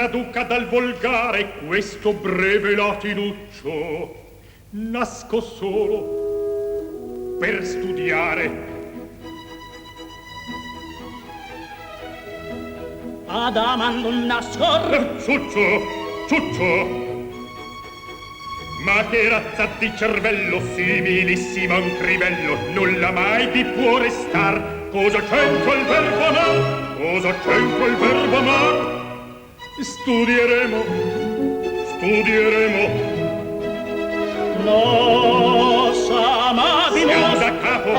traduca dal volgare questo breve latinuccio. Nasco solo per studiare. Adamando nascor. Ciuccio. Ma che razza di cervello, similissimo a un crivello, nulla mai vi può restar. Cosa c'entra il verbo amar? Cosa c'entra il verbo amar? Studieremo. Nos amabimo. Siamo da capo.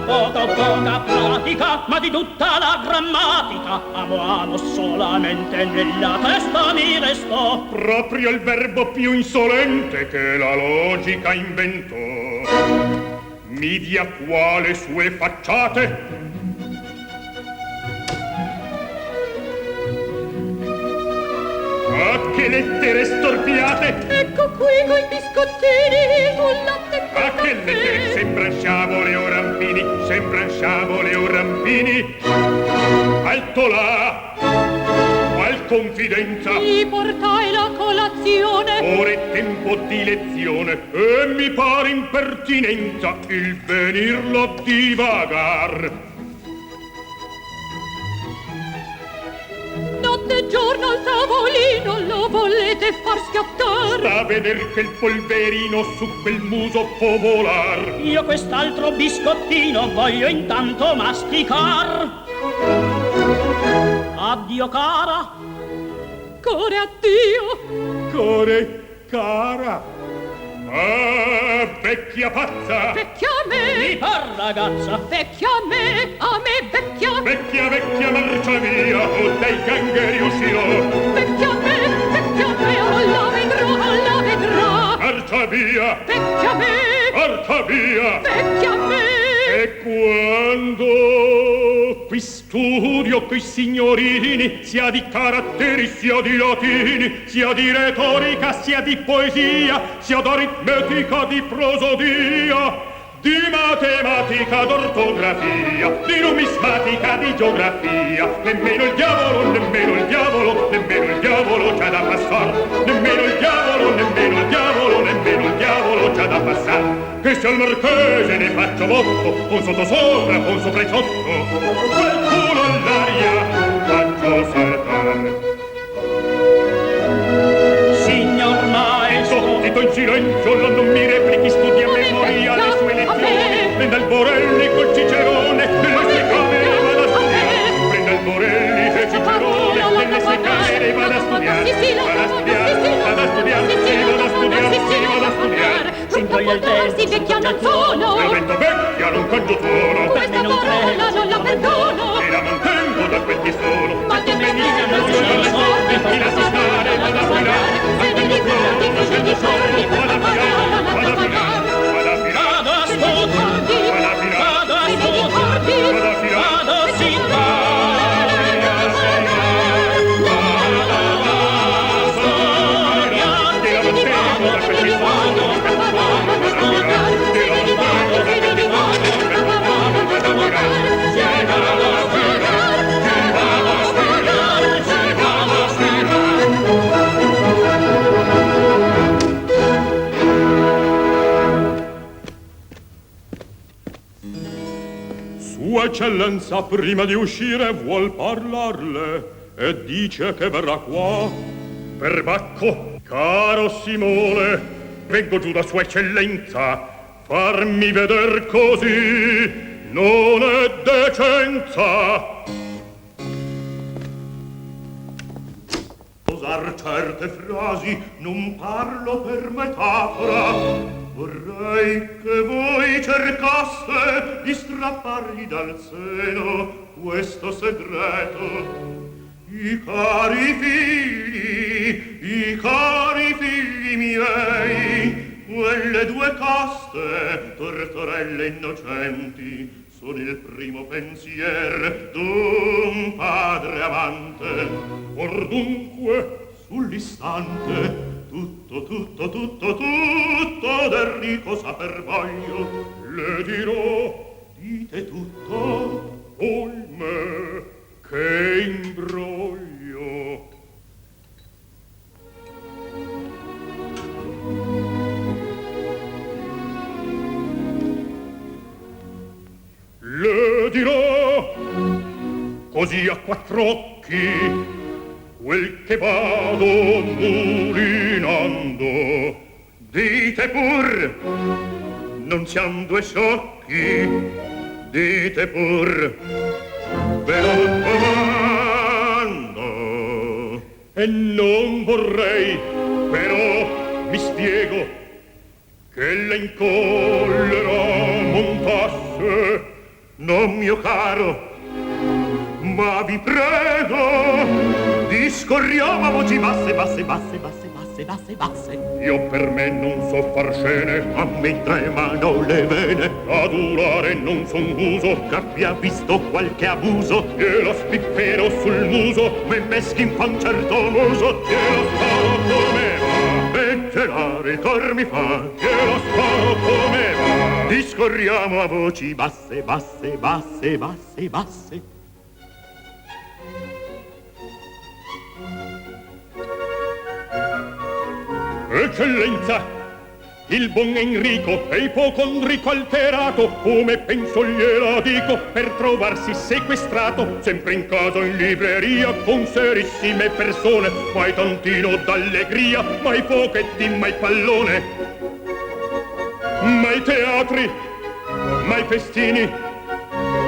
Poca pratica, ma di tutta la grammatica. Amo solamente nella testa mi restò. Proprio il verbo più insolente che la logica inventò. Mi dia quale sue facciate. Ah, che lettere storpiate! Ecco qui coi biscottini, il latte e Ah, che lettere ecco là, qual confidenza. Mi portai la colazione. Ora è tempo di lezione e mi pare impertinenza il venirlo a divagar. Notte e giorno al tavolino lo volete far scattare. Sta a veder che il polverino su quel muso può volar. Io quest'altro biscottino voglio intanto masticar. Addio cara. Core addio. Core cara. Ah, vecchia pazza. Vecchia a me. Mi par ragazza. Vecchia a me vecchia. Vecchia, vecchia, marcia via, o dai gangheri uscirò. Vecchia a me, oh la vedrò. Marcia via. Vecchia a me. Marcia via. Vecchia a me. E quando qui studio qui signorini, sia di caratteri, sia di latini, sia di retorica, sia di poesia, sia d'aritmetica, di prosodia, di matematica, d'ortografia, di numismatica, di geografia. Nemmeno il diavolo, nemmeno il diavolo, nemmeno il diavolo c'ha da passar. Nemmeno il diavolo, nemmeno il diavolo, nemmeno il diavolo c'ha da passar. Che se al marchese ne faccio motto, con sottosopra, con sopra e sotto, quel culo all'aria faccio saltare. Signor maestro. Zitto in silenzio, non mi replichi, studi a memoria le sue lezioni. Prenda il Borelli col Cicerone, nelle sue camere vada a studiare. Prenda il Borelli e Cicerone, nelle sue camere vada a studiare. Vada a studiare, vada a studiare, sì, vada a studiare, sì, vada a studiare. Sentoglio il tempo, vecchia non sono. Veramente vecchia, non cambio tono. Questa parola non la perdono. E la mantengo da quel che sono. Ma che benissimo, non ci sono le sorti, chi la sa stare, vada a filare. Se ne ricordi, fece di sordi, questa parola non la pagare. Vada a filare, Vado a studio. vada a filare, Vado a Se ne studio. ricordi, vada a filare. Vado a studio. Sua eccellenza prima di uscire vuol parlarle e dice che verrà qua. Perbacco, caro Simone, vengo giù da sua eccellenza. Farmi veder così non è decenza. Usar certe frasi non parlo per metafora. Vorrei che voi cercaste di strappargli dal seno questo segreto. I cari figli miei, quelle due caste tortorelle innocenti, sono il primo pensier d'un padre amante. Or dunque, sull'istante, tutto d'Enrico saper voglio. Le dirò, dite tutto, ohimè, che imbroglio. Le dirò, così a quattro occhi, quel che vado mulinando. Dite pur, non siam due sciocchi, dite pur, ve lo domando. E non vorrei, però mi spiego, che le in collera montasse. Non mio caro, ma vi prego, discorriamo a voci basse. Io per me non so far scene, a me tremano le vene, adulare non son uso, che abbia visto qualche abuso, glielo spippero sul muso, me meschin fa un certo muso, glielo sparo come va, e gelare il cor mi fa, glielo sparo come va. Discorriamo a voci basse. Eccellenza, il buon Enrico è ipocondrico alterato, come penso gliela dico, per trovarsi sequestrato, sempre in casa in libreria, con serissime persone, mai tantino d'allegria, mai pochetti, mai pallone, mai teatri, mai festini,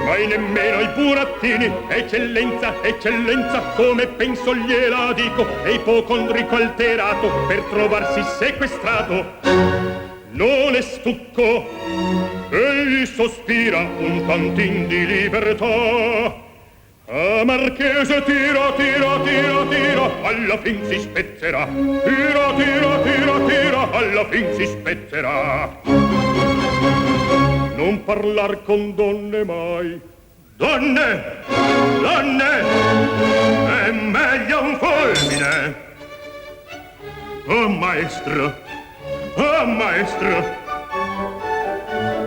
mai nemmeno i burattini. Eccellenza, eccellenza, come penso gliela dico, è ipocondrico alterato, per trovarsi sequestrato. Non è stucco, egli sospira un tantin di libertà. Ah, Marchese, tira, tira, tira, tira, alla fin si spezzerà. Tira, tira, tira, tira, alla fin si spezzerà. Non parlar con donne mai. Donne, donne, è meglio un fulmine. Oh, maestro, oh, maestro,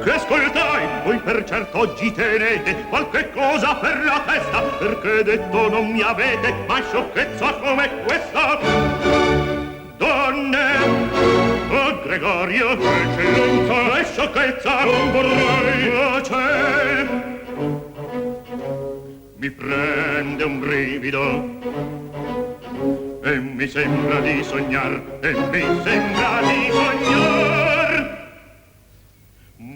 che ascoltai, voi per certo oggi tenete qualche cosa per la testa, perché detto non mi avete mai sciocchezza come questa. Donne, oh Gregorio, eccellenza, è sciocchezza, non vorrei piacere. Mi prende un brivido e mi sembra di sognar, e mi sembra di sognar.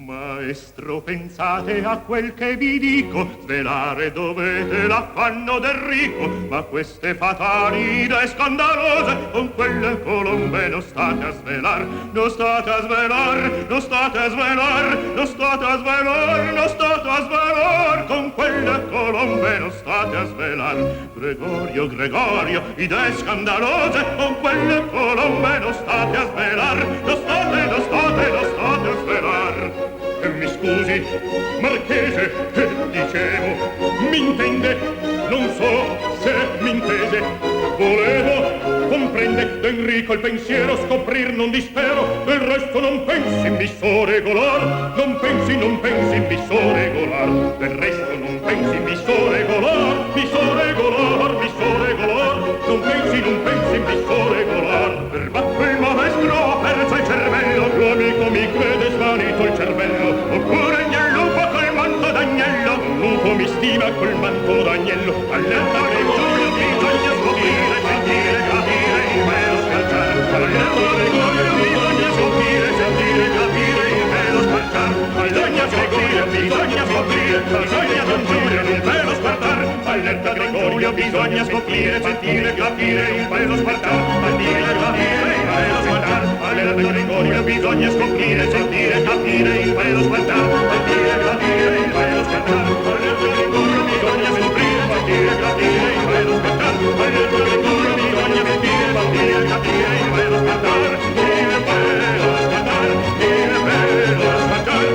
Maestro, pensate a quel che vi dico, svelare dovete l'affanno del ricco, ma queste fatali idee scandalose con quelle colombe non state a svelar, non state a svelar, non state a svelar, non state a svelar, non state a svelar, con quelle colombe non state a svelar. Gregorio, Gregorio, idee scandalose con quelle colombe non state a svelar, non state, non state, non state a svelar. Mi scusi, Marchese, dicevo, m'intende? Non so se m'intese. Volevo, comprende, d'Enrico il pensiero scoprir non dispero, del resto non pensi mi so regolar, non pensi mi so regolar, del resto non pensi mi so regolar, mi so regolar, mi so regolar, non pensi mi so regolar. Per batto il maestro ha perso il cervello, l'amico mi crede svanito il cervello, oppure gli lupo col manto d'agnello, un lupo mi stima col manto d'agnello. Allerta Gregorio, bisogna scoprire, sentire, capire, il vero scalciare. Allerta Gregorio, bisogna scoprire, sentire, capire, il vero scalciare. Allerta Gregorio, bisogna scoprire, bisogna sentire, il vero spartar. Allerta Gregorio, bisogna scoprire, sentire, capire, il vero spartar. Sentire, capire, il vero spartar. Allerta Gregorio, bisogna scoprire, sentire, capire, il vero spartar. Sentire, capire, il vero spartar. Allerta Gregorio, bisogna scoprire, sentire, capire, il vero spartar. Allerta Gregorio, bisogna sentire, sentire, capire, il vero spartar. Il vero spartar, il vero spartar, il vero spartar.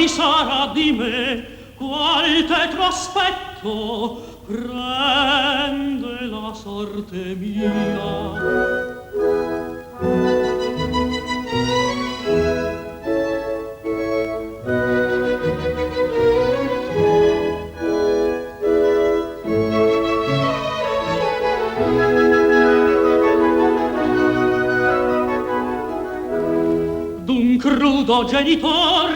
Sarà di me qual tetro aspetto prende la sorte mia. crudo genitor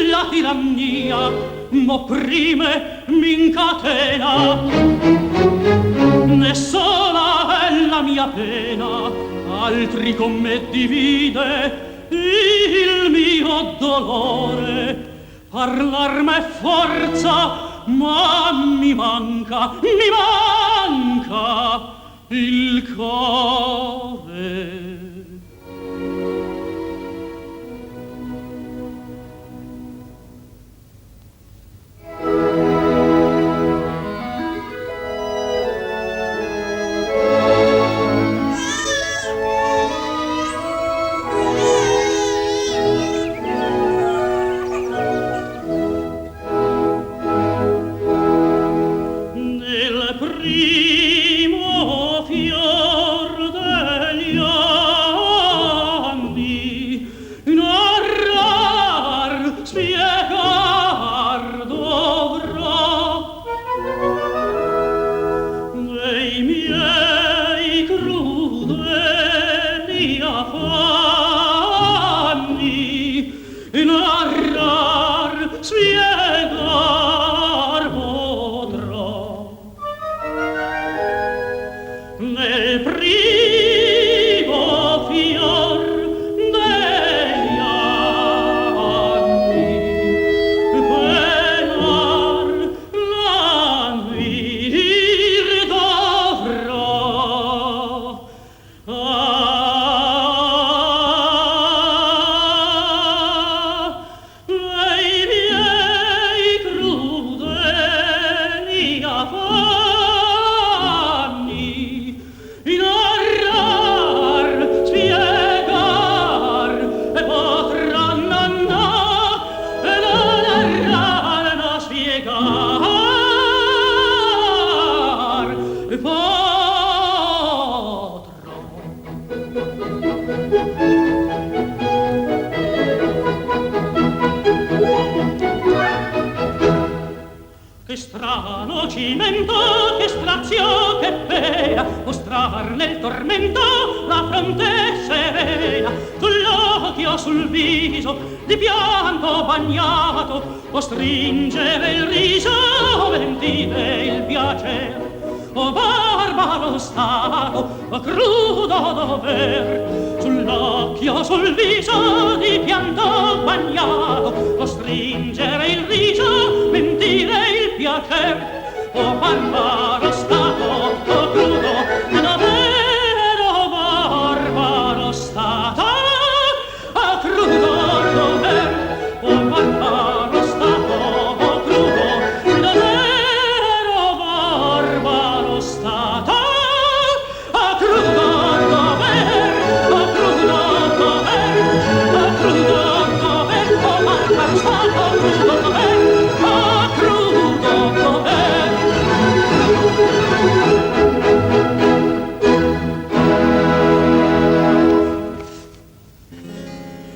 la tirannia m'opprime, m'incatena. Ne sola è la mia pena, altri con me divide il mio dolore. Parlar m'è forza, ma mi manca il cuore.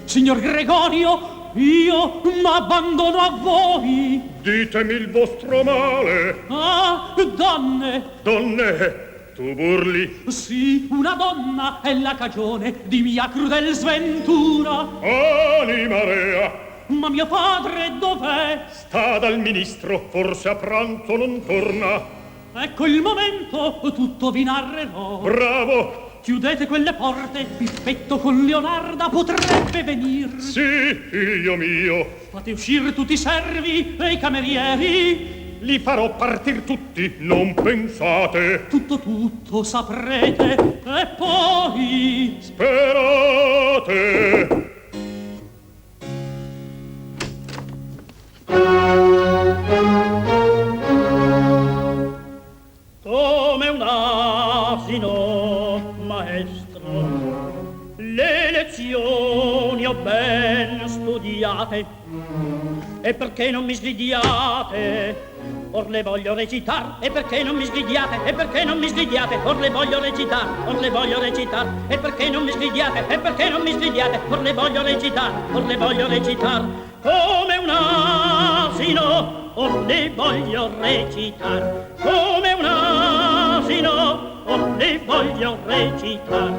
Signor Gregorio, io m'abbandono a voi. Ditemi il vostro male. Ah, donne. Donne, tu burli? Sì, una donna è la cagione di mia crudel sventura. Anima rea. Ma mio padre dov'è? Sta dal ministro, forse a pranzo non torna. Ecco il momento, tutto vi narrerò. Bravo! Chiudete quelle porte, Pippetto con Leonarda potrebbe venir. Sì, figlio mio. Fate uscire tutti i servi e i camerieri. Li farò partir tutti, non pensate. Tutto saprete e poi sperate. Come un asino, maestro, le lezioni ho ben studiate, e perché non mi sgridiate? Or le voglio recitar, e perché non mi sgridiate? E perché non mi sgridiate? Or le voglio recitar, or le voglio recitar, e perché non mi sgridiate? E perché non mi sgridiate? Or le voglio recitar, or le voglio recitar, come un asino, or le voglio recitar, come un asino, or le voglio recitar.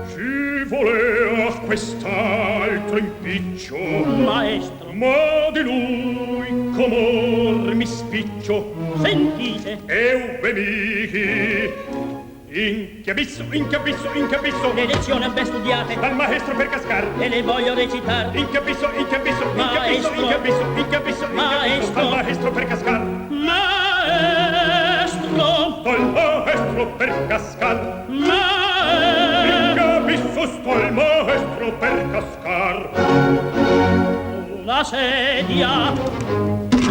Ci volea quest'altro impiccio, Maestro, ma di lui com'or mi spiccio. sentite, Euve mihi, inchiabisso, inchiabisso, inchiabisso, le lezioni ben studiate dal maestro per cascar. e le voglio recitare. Inchiabisso, inchiabisso, inchiabisso, Maestro. inchiabisso, inchiabisso, inchiabisso, Maestro. dal maestro per cascar. Maestro, Dal maestro per cascar. maestro, Inchiabisso sto il maestro per cascar. una sedia,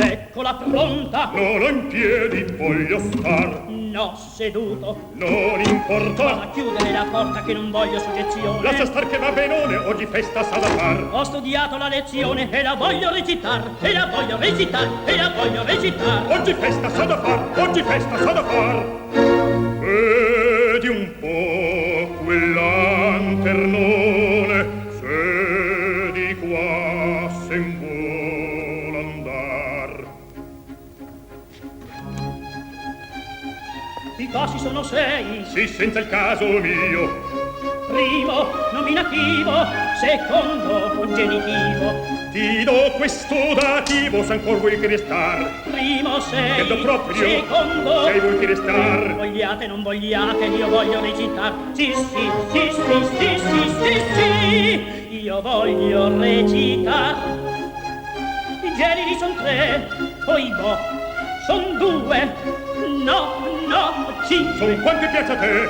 eccola pronta. Non ho in piedi, voglio star. No, seduto, Non importa, vado a chiudere la porta che non voglio soggezione. lascia star che va benone, oggi festa sa da far. Ho studiato la lezione e la voglio recitar, e la voglio recitar, e la voglio recitar. Oggi festa sa da far, oggi festa sa da far. Vedi un po' quel lanternone, se di qua sen vuol andar. I passi sono 6. Sì, senza il caso mio, Primo, nominativo. Secondo, congenitivo. ti do questo dativo, se ancor vuoi che restar. Primo, 6. Che do proprio, Secondo, se vuoi che restar. vogliate, non vogliate, io voglio recitar. Sì, sì, sì, sì, sì, sì, sì, sì. Io voglio recitar. I generi son 3. Poi boh, son 2. No, no, 5. Son quanti piace a te,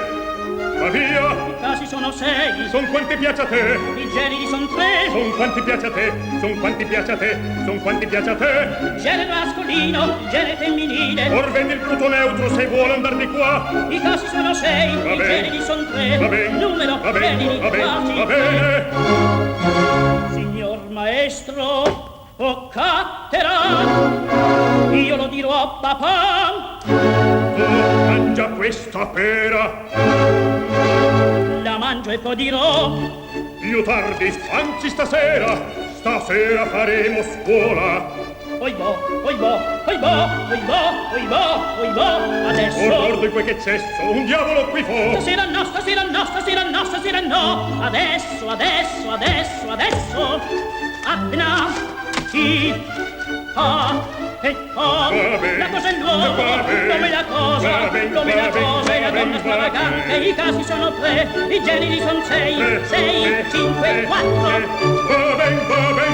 va via. I casi sono 6. Son quanti piace a te, I generi son 3. son quanti piace a te, son quanti piace a te, son quanti piace a te. Genere mascolino, genere femminile. Or vendi il brutto neutro se vuole andar di qua. I casi sono 6. Va I bene. generi son 3. Va bene, Numero, va bene, generi, va bene, quasi va 3. bene. Signor maestro, o cattera, io lo dirò a papà. Tu mangia questa pera, La mangio e poi dirò. io tardi, anzi stasera faremo scuola. Oi boh, oi boh, oi boh, oi boh, oi boh, oi boh. Adesso. Ordo in quel che cesso, un diavolo qui fo. Stasera no, stasera no, stasera no, stasera no. Adesso, adesso, adesso, adesso. Appena chi fa e fa. Va bene, La cosa è l'uomo, va bene, l'uomo è la cosa, va bene, l'uomo è la va bene, cosa e la va donna bene, stravagante. va bene. I casi sono 3, i generi son 6, 6, 5, 4. Va ben, basta mai.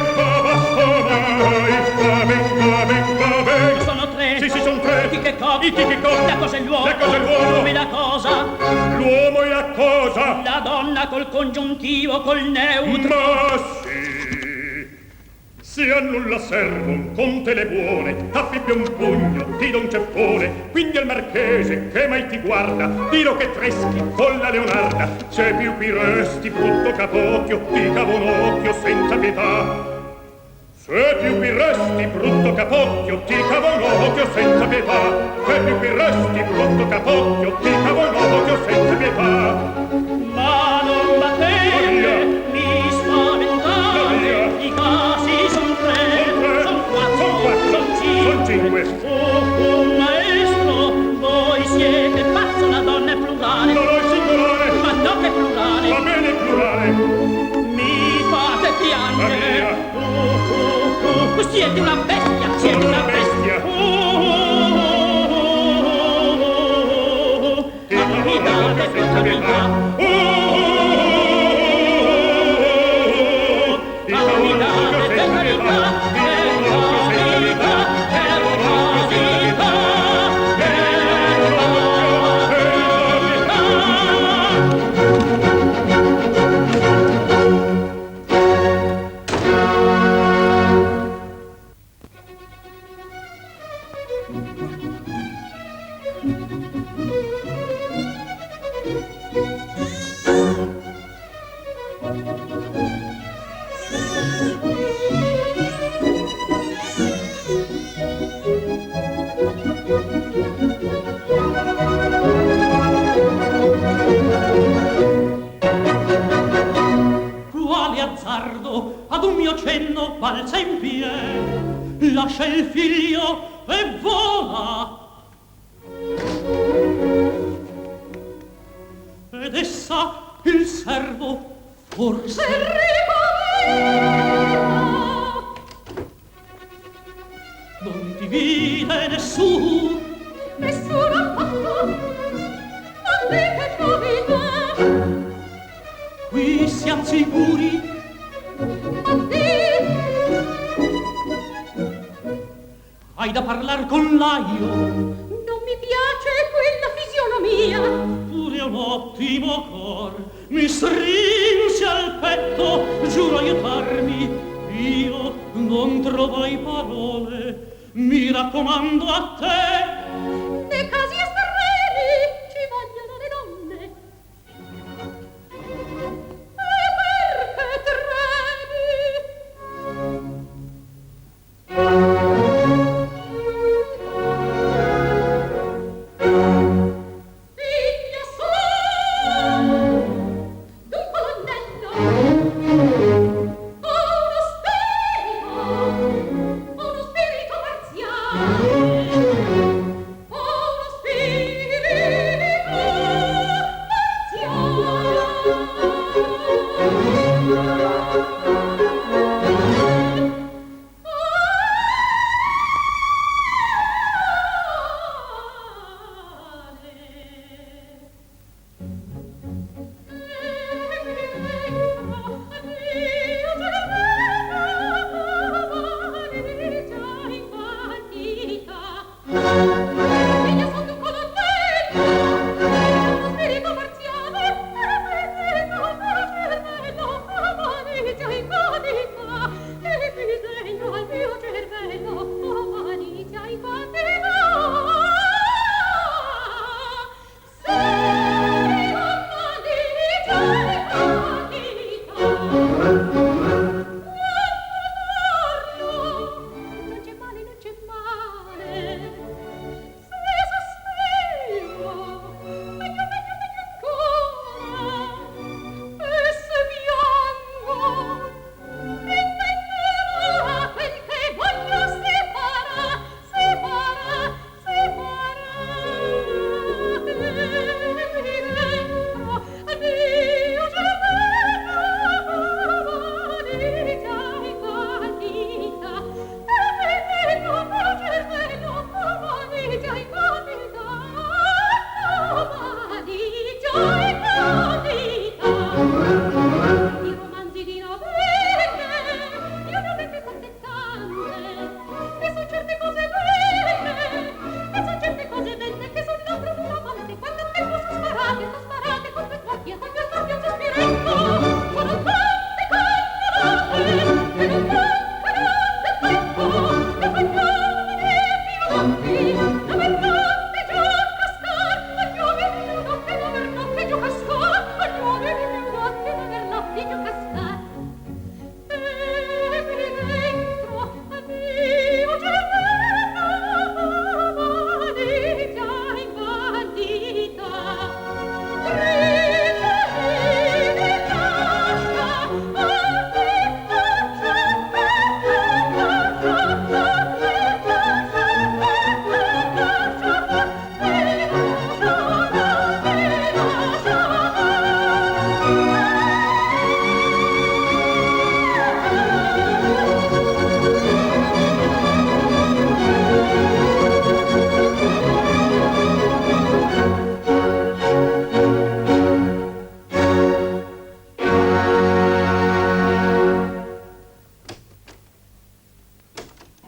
Va ben, va ben. Sono 3. Sì, sì, son 3. I chicchecò, I chicchecò. la cosa è l'uomo, La cosa è l'uomo. l'uomo è la cosa, L'uomo è la cosa. la donna col congiuntivo, col neutro. Ma sì, se a nulla servono con te le buone, t'affibbia un pugno, ti do un ceffone, quindi al marchese che mai ti guarda, dillo che treschi con la leonarda, se più resti brutto capocchio, ti cavo un occhio senza pietà. Se più resti brutto capocchio, ti cavo un occhio senza pietà. Se più resti brutto capocchio, ti cavo un occhio senza pietà. Ma non battete, mi spaventate, i casi son 3, son 4, son 5. Oh, maestro, voi siete pazzo, la donna è plurale. Non ho il singolare, Ma no che plurale, va bene il plurale. mi fate piangere. Siete una bestia, siete Sono una una bestia. Calamidate, calamità. Calamidate, calamità. Quale azzardo ad un mio cenno balza in piedi, lascia il figlio e vola. Ed essa il servo forse non ti vide nessuno affatto, ma te che novità, qui siamo sicuri ma te hai da parlar con l'aio. non mi piace quella fisionomia. Pure un ottimo cor mi strinse al petto, giuro aiutarmi, io non trovai parole, mi raccomando a te. Nei casi estremi ci vogliono le donne. E perché figlia sua d'un colonnello, uno spirito marziale, uno spirito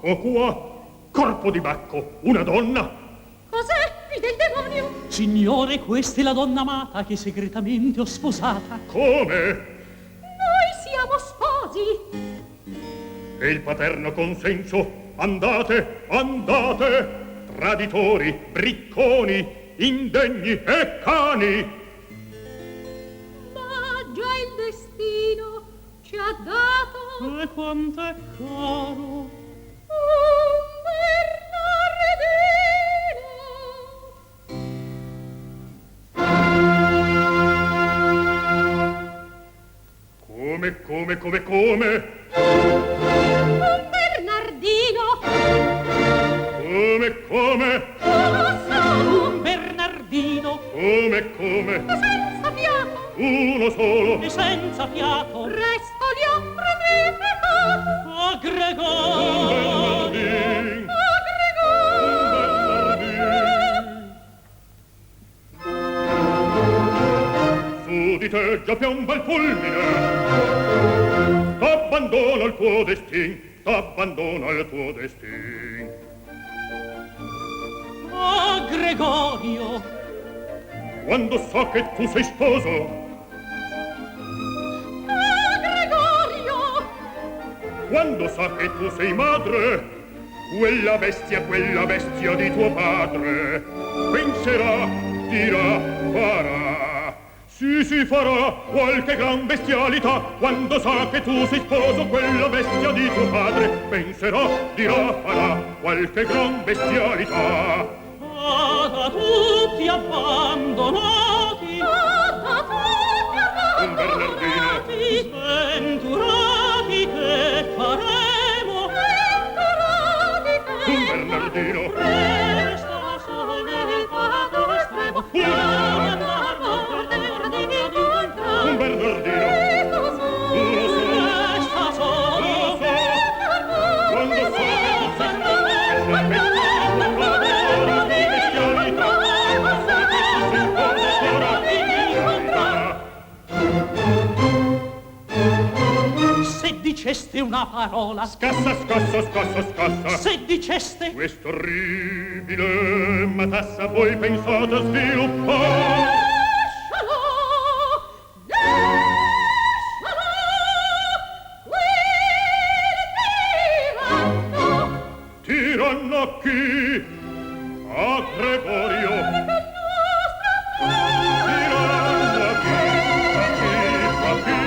O qua, corpo di Bacco, una donna. Cos'è? Vide il demonio. Signore, questa è la donna amata che segretamente ho sposata. Come? Noi siamo sposi. E il paterno consenso? Andate, andate, traditori, bricconi, indegni e cani. Ma già il destino ci ha dato E quanto è caro. un Come? Un Bernardino. Come? Uno solo. Un Bernardino Come? Senza fiato. Uno solo. e senza fiato. Su di te già piomba il fulmine, t'abbandono il tuo destin, t'abbandono il tuo destin. Ah, Gregorio, quando so che tu sei sposo, quando sa che tu sei madre, quella bestia di tuo padre, penserà, dirà, farà. Sì, si farà qualche gran bestialità, quando sa che tu sei sposo, quella bestia di tuo padre, penserà, dirà, farà qualche gran bestialità. Ah, da tutti abbandonati, Un Bernardino, sventurati, che faremo? Un Bernardino, Resta solo nel fatto estremo, un Bernardino, uno solo, resta solo, uno solo, quando so che tu sei sposo, quella bestialità, se diceste una parola, scassa, scassa, scassa, scassa. se diceste Questo orribile matassa voi pensate a sviluppare. Tiranno a chi? A Gregorio. Tiranno a chi? A chi? A chi?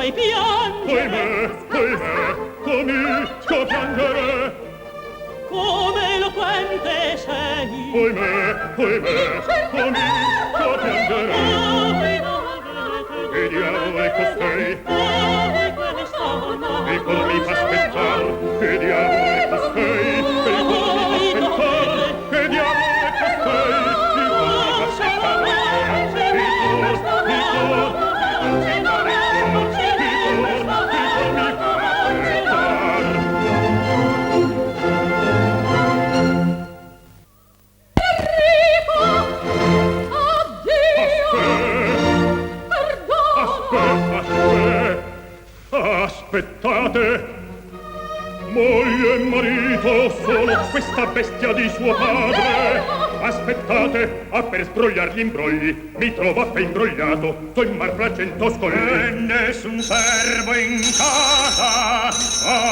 fai piangere, comincio a piangere. Come eloquente sei, comincio a piangere. Che diavolo è costei? Il cor mi fa aspettar. Che diavolo è costei? Il cor mi fa aspettar. Che diavolo è costei? Il cor mi fa aspettar. Aspettate, moglie e marito sono questa bestia di suo padre. Aspettate, per sbrogliar gli imbrogli mi trovo appena imbrogliato, sto in marplacento scogli. E nessun servo in casa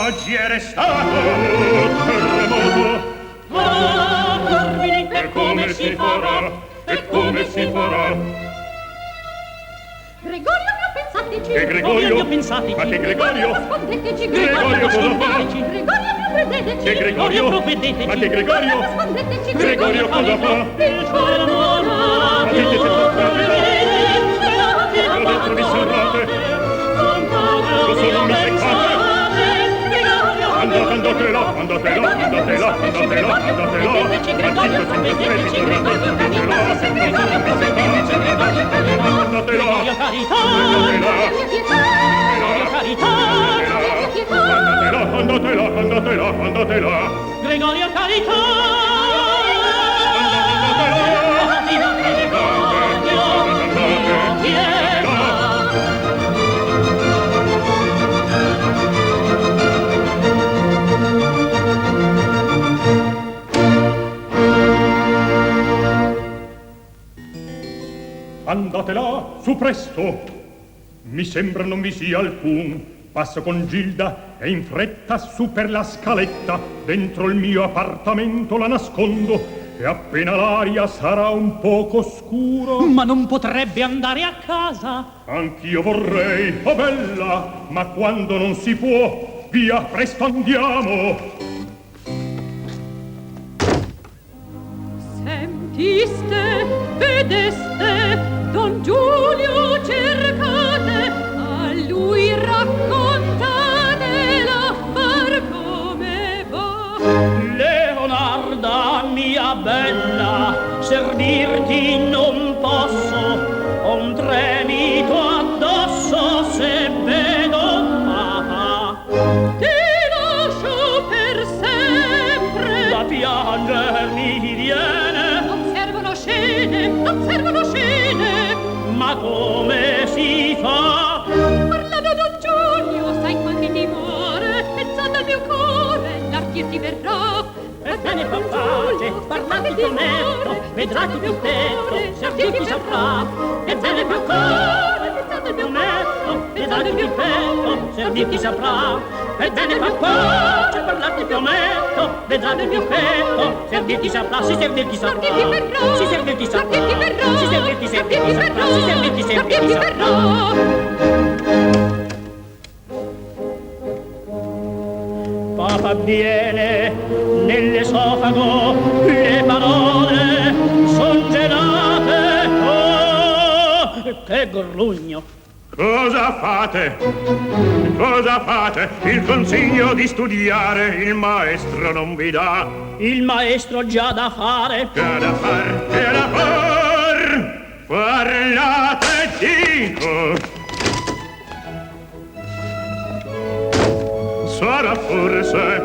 oggi è restato. Terremoto, e come si farà? E come si farà? Gregorio, ne ho pensateci. Che Gregorio? Ne ho pensati. Ma che Gregorio? Rispondeteci. Gregorio cosa fa? Gregorio, provvedeteci. Che Gregorio? Provvedeteci. Ma che Gregorio? Rispondeteci. Gregorio cosa fa? Il cielo non ha Ma dite se ho dentro mi serrate. Lo sono mi seccate. Andate là. Antico sempre stretti, andate là, sempre mi seccate. Andate là. Andate là. Gregorio carità. Andate là, su presto. Mi sembra non vi sia alcun. Passo con Gilda e in fretta su per la scaletta. Dentro il mio appartamento la nascondo e appena l'aria sarà un poco scura. Ma non potrebbe andare a casa? Anch'io vorrei, oh bella, ma quando non si può, via, presto andiamo. Sentiste, vedeste, Don Giulio cercate, a lui raccontate l'affar come va. Leonarda, mia bella, servirti non posso, ho un tremito addosso se vedo papa. Ti lascio per sempre. Da pianger mi viene. Non servono scene, non servono scene. Ma come si fa? Parlando Don Giulio, sai quanti ti muore, pensando al mio cuore, l'artir ti verrà. Ebbene fa pace, parlati più netto, vedrà più tetto, servirti saprà. Ebbene fa pace, pensando al mio netto, vedrà più petto, servirti saprà. Ebbene fa pace, parlati più netto, vedrà più petto, servirti saprà. Si servirti saprà, si servirti saprà, si servirti saprà, si servirti saprà. Papa avviene nell'esofago, le parole son gelate. Oh, che grugno! Cosa fate? Cosa fate? Il consiglio di studiare il maestro non vi dà. Il maestro già da fare. Che ha da far? Che ha da far? Parlate, dico! Sarà forse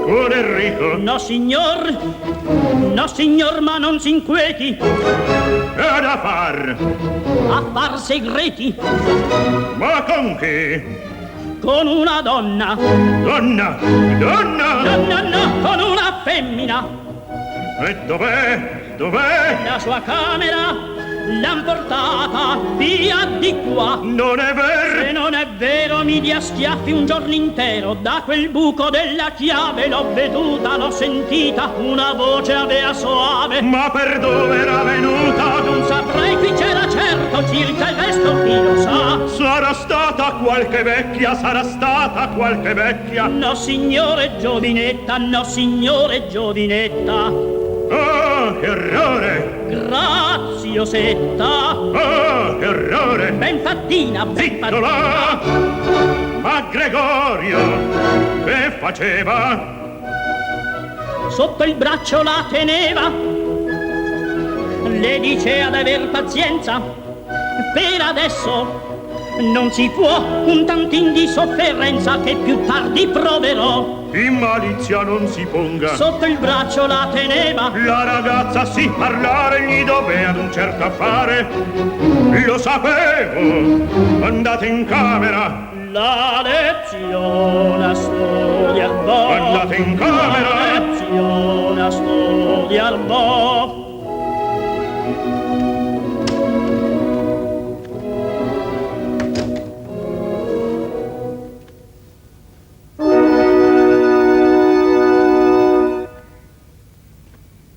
con Enrico? No, signor, ma non si inquieti. Che ha da far? Affar segreti. Ma con chi? Con una donna. Donna? Donna? No, con una femmina. E dov'è? Dov'è? La sua camera l'han portata via di qua. Non è vero? Se non è vero mi dia schiaffi un giorno intero. Da quel buco della chiave l'ho veduta, l'ho sentita, una voce avea soave. Ma per dove era venuta? Non saprei, qui c'era certo, circa il resto chi lo sa. Sarà stata qualche vecchia, sarà stata qualche vecchia. No, signore giovinetta, no, signore giovinetta. Oh, che errore! Graziosetta. Oh, che errore! Ben fattina, ben Zitto fattina. là! Ma Gregorio, che faceva? Sotto il braccio la teneva, le dicea d'aver pazienza, per adesso non si può, un tantin di sofferenza che più tardi proverò. In malizia non si ponga. Sotto il braccio la teneva, La ragazza sì parlare gli doveva ad un certo affare. Lo sapevo. Andate in camera. la lezione studiar vo'. Andate in camera. La lezione studiar vo'.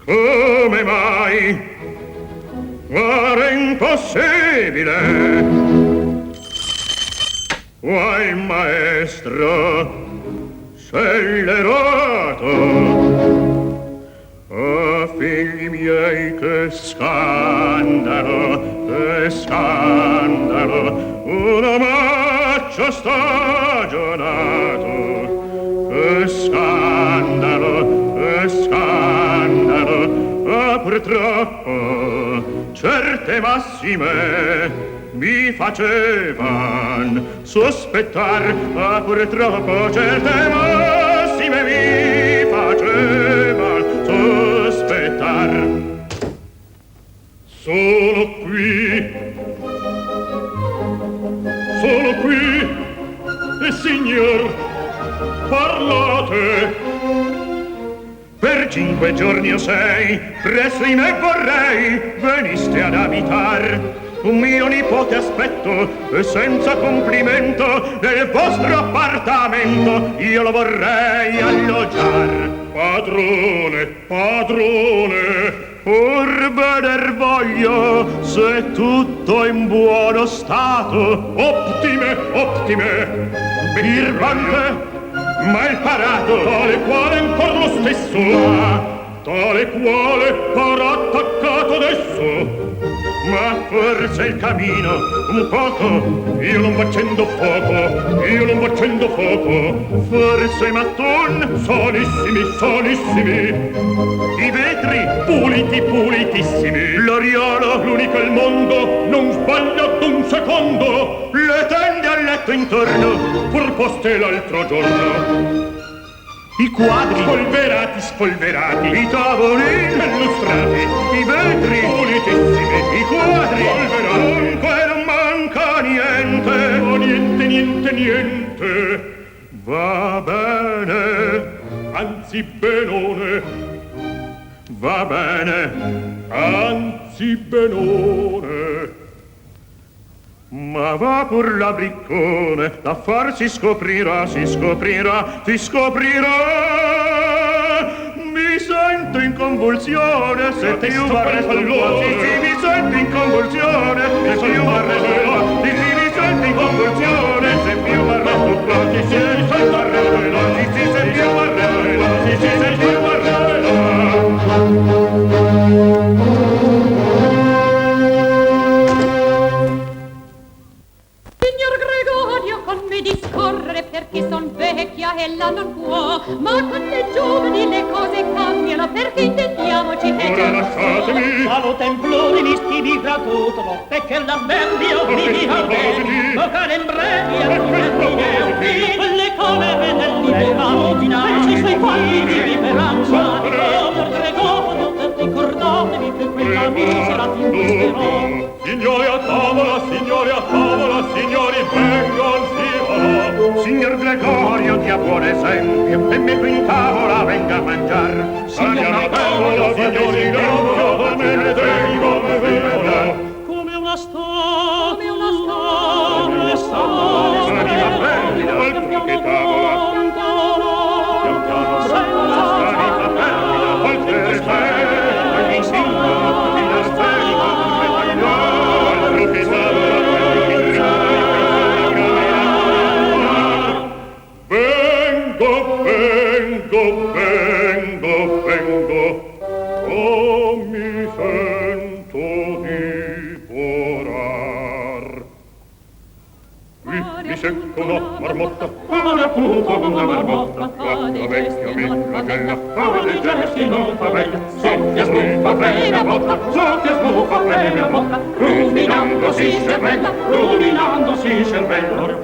Come mai? Era impossibile. Guai maestro, scellerato. Oh, figli miei, che scandalo, che scandalo. Un omaccio stagionato. Che scandalo, che scandalo. Ah, purtroppo certe massime mi facevan sospettar. Ah, purtroppo certe massime mi facevan sospettar. Solo qui, signor, parlate. Per 5 giorni o 6 presso di me vorrei veniste ad abitar. un mio nipote aspetto, e senza complimento nel vostro appartamento io lo vorrei alloggiar. Padrone, padrone, or beder voglio, se tutto in buono stato. Ottime, ottime, birbante, mal parato, tale quale ancor lo stesso ha, tale quale farà attaccato adesso. Ma forse il cammino un poco, io non facendo fuoco, io non facendo fuoco. Forse i mattoni solissimi, solissimi, i vetri puliti, pulitissimi, l'oriolo l'unico al mondo, non sbaglia d'un secondo, le tende al letto intorno, pur poste l'altro giorno. I quadri spolverati, spolverati, i tavoli illustrati, i vetri pulitissimi, i quadri spolverati, dunque non manca niente. Oh, niente, niente, niente. Va bene, anzi benone. Va bene, anzi benone. Ma va pur la briccone, l'affar si scoprirà, si scoprirà, si scoprirà. Mi sento in convulsione, se più varrei allora. Sì, sì, mi sento in convulsione, se più varrei allora. Sì, sì, mi sento in convulsione, se più varrei allora. Sì, sì, mi sento allora. Sì, sì, se più varrei allora. Sì, sì, se più varrei discorrere perché son vecchia e la non può, ma con le giovani le cose cambiano, perché intendiamoci che ora lasciatemi Salo templori mistivi gratuito, perché la merdio mi avveni, vocare in brevi a le camere nell'idea, ci sei quanti di liberanza, per Gregorio, ricordatevi che quella misera ti invisterò. Signori a tavola, signori a tavola, signori vengon, si signor Gregorio dia buon esempio e me qui in tavola venga a mangiar. Signor a tavola, signori Gregorio, me ne tengo vero. Come una statua, come Sani fa bene, altro che tavola. Pian piano, sani fa bene, oltre le stelle, ogni singolo di la stella, altro che tavola. Vengo, oh mi sento divorar. Qui mi secco una marmotta, fare appunto una marmotta, la vecchia microgella, fare dei gesti non fa bella, soffia sbuffa premia botta, soffia sbuffa premia botta, ruminando si cervella, ruminando si cervella,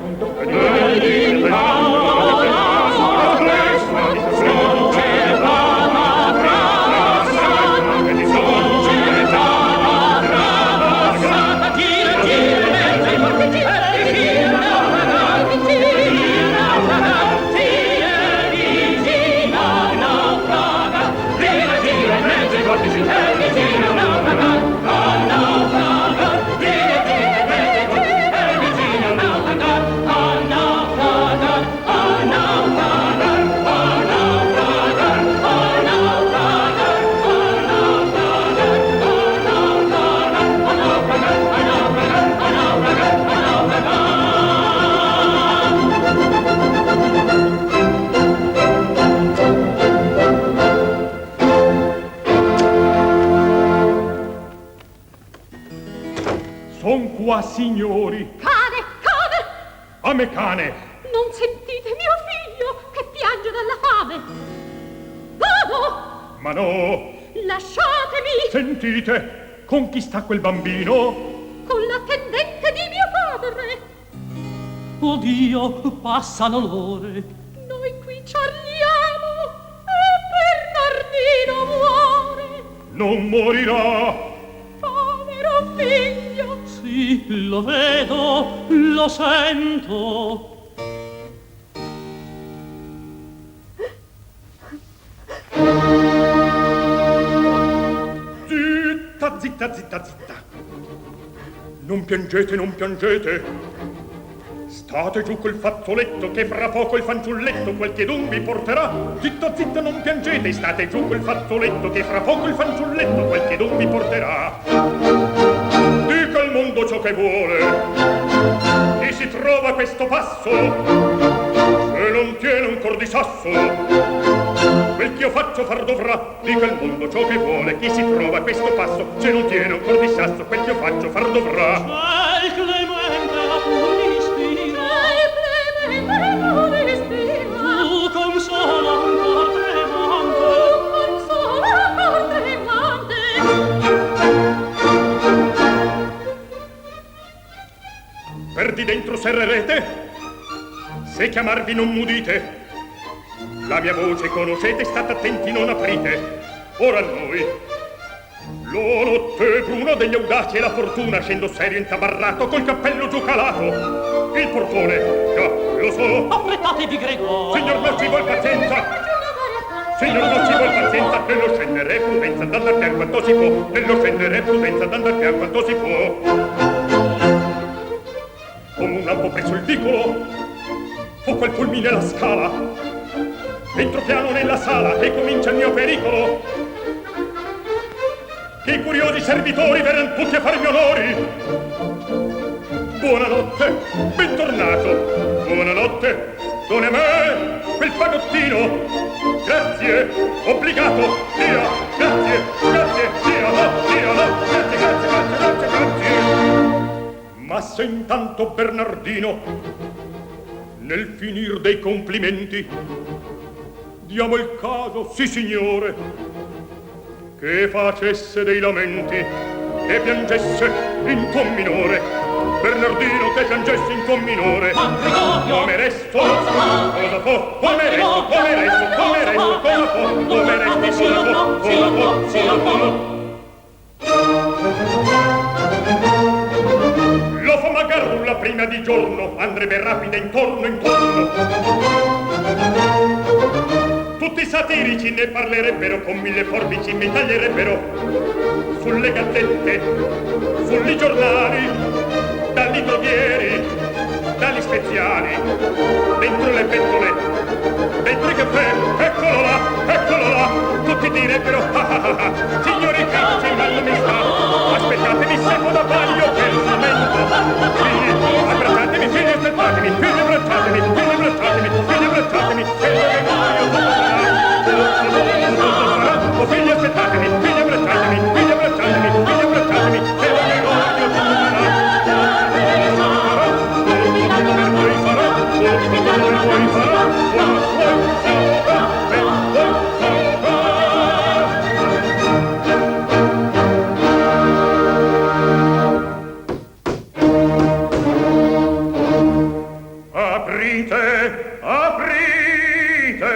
qua, signori. Cane, cane! A me cane! Non sentite mio figlio che piange dalla fame? Vado! Ma no! Lasciatemi! Sentite, con chi sta quel bambino? Con l'attendente di mio padre! Oh Dio, passano l'ore. Noi qui ciarliamo e Bernardino muore! Non morirà! Povero figlio! Sì, lo vedo, lo sento. Zitta, zitta, zitta, zitta. Non piangete, non piangete. State giù col fazzoletto che fra poco il fanciulletto qualchedun vi porterà. Zitto, zitto, non piangete, state giù col fazzoletto che fra poco il fanciulletto qualchedun vi porterà. Dica al mondo ciò che vuole. Chi si trova a questo passo, se non tiene un cor di sasso, quel che io faccio far dovrà. Dica al mondo ciò che vuole. Chi si trova a questo passo, se non tiene un cor di sasso, quel che io faccio far dovrà. Il Clemente a tu ispira, Il Clemente a tu ispira, tu consola un cor tremante, tu consola un cor tremante. Per di dentro serrerete, se chiamarvi non mudite. La mia voce conoscete, state attenti, non aprite. Ora noi, lo notte bruna degli audaci e la fortuna, scendo serio intabarrato, col cappello giù calato. Il portone, già, lo so. affrettatevi Gregorio. Signor, non ci vuol pazienza. Signor, non ci vuol pazienza. Nello scendere prudenza, andando al pian quanto si può. Nello scendere prudenza, andando al pian quanto si può. Come un lampo presso il vicolo, fu quel fulmine la scala. Entro piano nella sala e comincia il mio pericolo. Che i curiosi servitori verran tutti a farmi onori. Buonanotte, bentornato. Buonanotte, done a me quel fagottino. Grazie, obbligato. Via, grazie, grazie. Via, no, via, no. Grazie, grazie, grazie, grazie, grazie. Ma se intanto Bernardino, nel finir dei complimenti, diamo il caso, sì signore, che facesse dei lamenti, che piangesse in con minore. Bernardino che piangesse in con minore. Come resto, cosa può? Come resto, come resto, come resto, cosa può? Come resto, cosa può? Cosa può, cosa può? Lo fa Magarulla prima di giorno, andrebbe rapida intorno, intorno. Tutti satirici ne parlerebbero, con 1000 forbici mi taglierebbero. Sulle gazzette, sui giornali, dagli droghieri, dagli speziali, dentro le pentole, dentro i caffè, eccolo là, tutti direbbero, ah ah ah ah, signori cazzi, mal mi sta, aspettatemi, seguo da paglio per il momento. Figli, abbracciatemi, figli, aspettatemi, figli, abbracciatemi, figli, abbracciatemi, figli, abbracciatemi, oh figli, aspettatemi, figli, abbracciatemi, figli, abbracciatemi, figli, abbracciatemi, e la mia gloria tornerà. Poi farà, poi farà, aprite, aprite.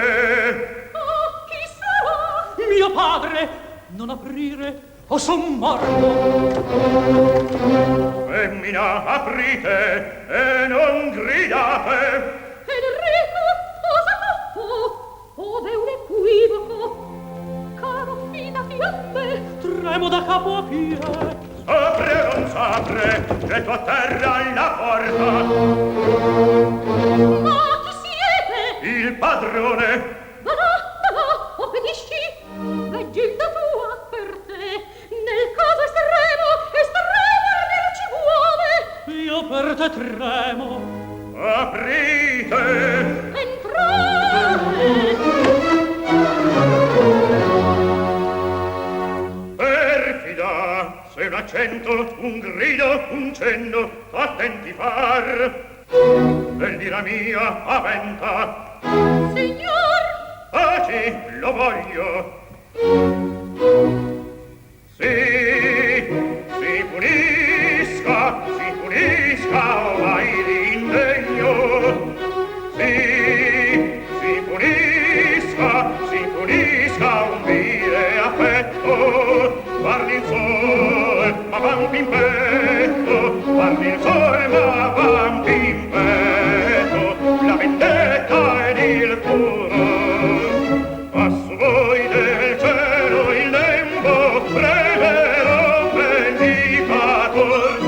Oh, chi sarà? Mio padre, non aprire, o son morto. Femmina, aprite e non gridate. Enrico, cosa fatto? Ove un equivoco? Caro, fidati a me. Tremo da capo a piede. Apre o non s'apre, getto a terra la porta. Ma chi siete? Il padrone. Va là, obbedisci. Vegilda tua per te. Nel caso estremo, estremo, arder ci vuole. Io per te tremo. Aprite. Entrate. Perfida, se un accento, un grido, un cenno, attenti far. L'ira mia avventa. Signor, Taci, lo voglio. Si punisca, ormai l'indegno. Si punisca un vile affetto. Guardi il sole, ma vampi in petto. Guardi il sole, ma vampi in petto. La vendetta ed il furor. Ma su voi del cielo il lembo, breve o vendicator.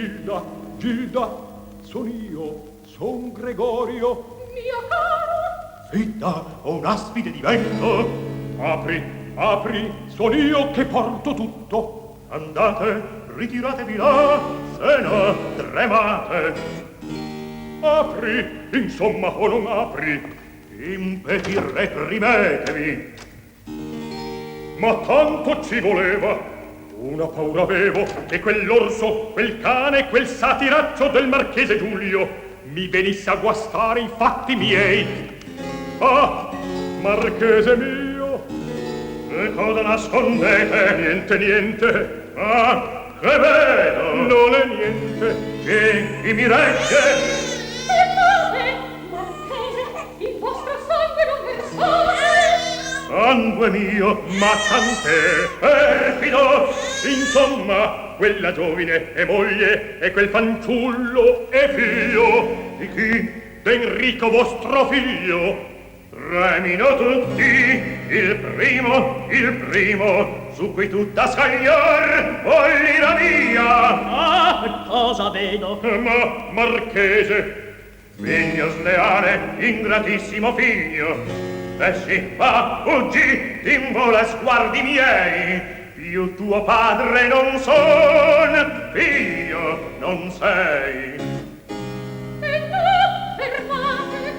Gilda, Gilda, son io, son Gregorio. Mio caro! Zitta, ho un'aspide di vento. Apri, apri, son io che porto tutto. Andate, ritiratevi là, se no tremate. Apri, insomma, o non apri, impeti reprimetevi. Ma tanto ci voleva. Una paura avevo che quell'orso, quel cane, quel satiraccio del marchese Giulio mi venisse a guastare i fatti miei. Ah, marchese mio, che cosa nascondete? Niente, niente. Ah, che vedo? Non è niente. Chi mi regge? Fermate, marchese, il vostro sangue non versate! Sangue mio, ma tant'è, perfido! Insomma, quella giovine è moglie e quel fanciullo è figlio di chi? D'Enrico vostro figlio. Tremino tutti, il primo, su cui tutta scagliar vuol l'ira mia. Ah, cosa vedo? Ma, marchese, figlio sleale, ingratissimo figlio. Sì, va, fuggi, t'invola sguardi miei. Io tuo padre non son, figlio non sei. E no, fermate,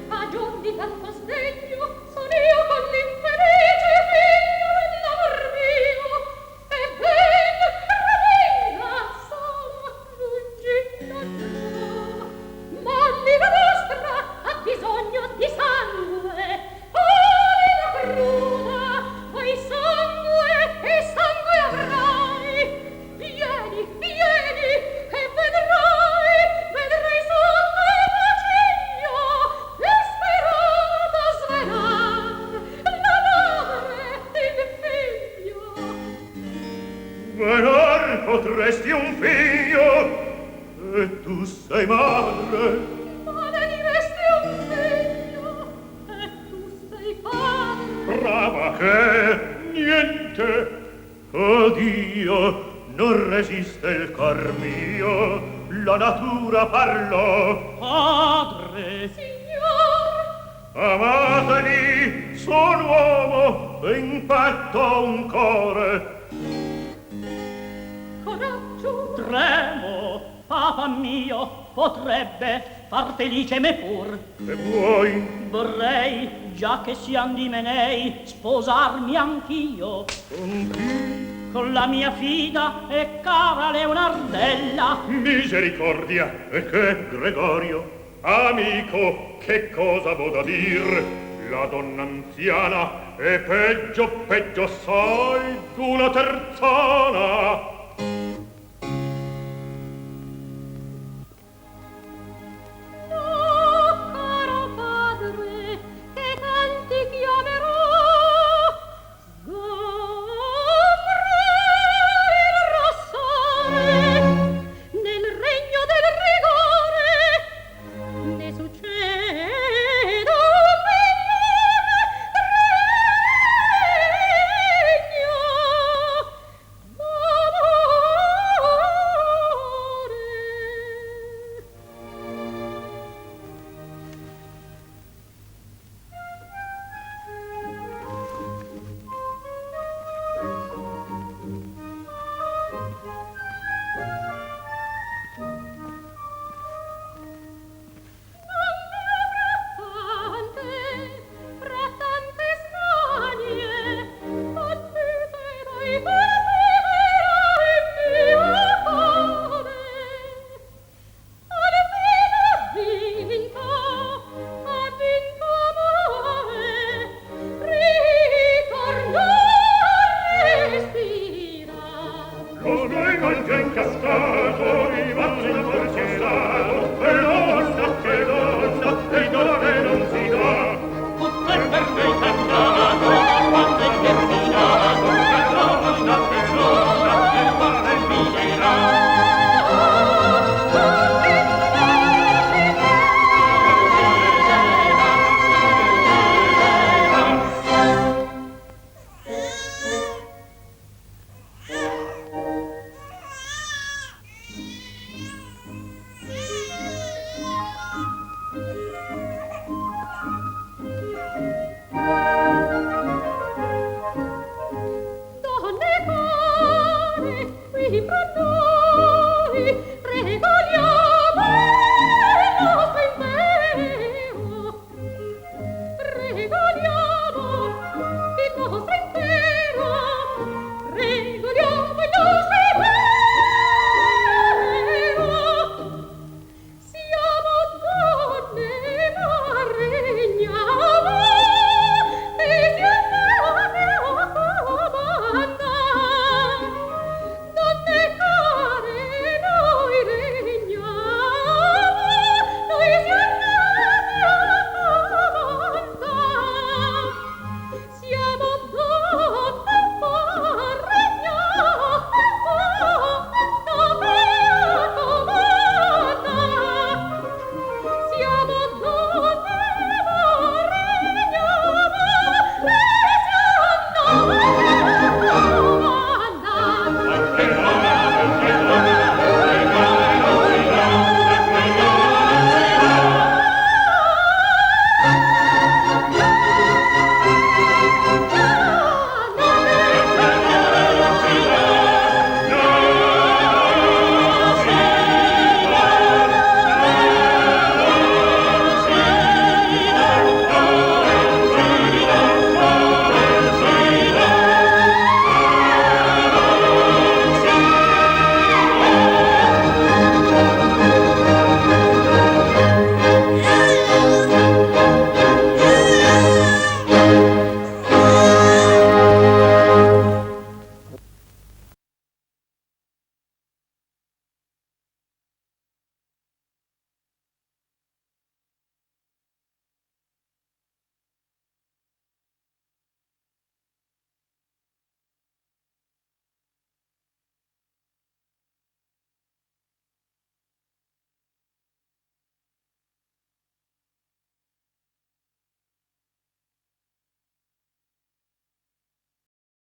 a giorni di tanto sdegno, son io con l'infelice figlio dell'amor mio, e ben carabina son lungi da giù. Ma l'ira vostra ha bisogno di sangue, cruda, poi sangue e sangue avrai. Vieni, vieni, e vedrai sotto il bacino l'esperato svelar la madre il figlio. Velar potresti un figlio, e tu sei madre. Ma ne diresti un figlio, e tu sei padre. Brava che niente. Oddio, non resiste il cor mio, la natura parlò. Padre! Signor! Amateli, son uomo e in petto un core. Coraggio! Tremo, papa mio, potrebbe far felice me pur. E vuoi? Vorrei, già che siam di menei, sposarmi anch'io Con chi? con la mia fida e cara Leonardella. Misericordia, e che Gregorio? Amico, che cosa vo da dir? La donna anziana è peggio, peggio assai d'una terzana.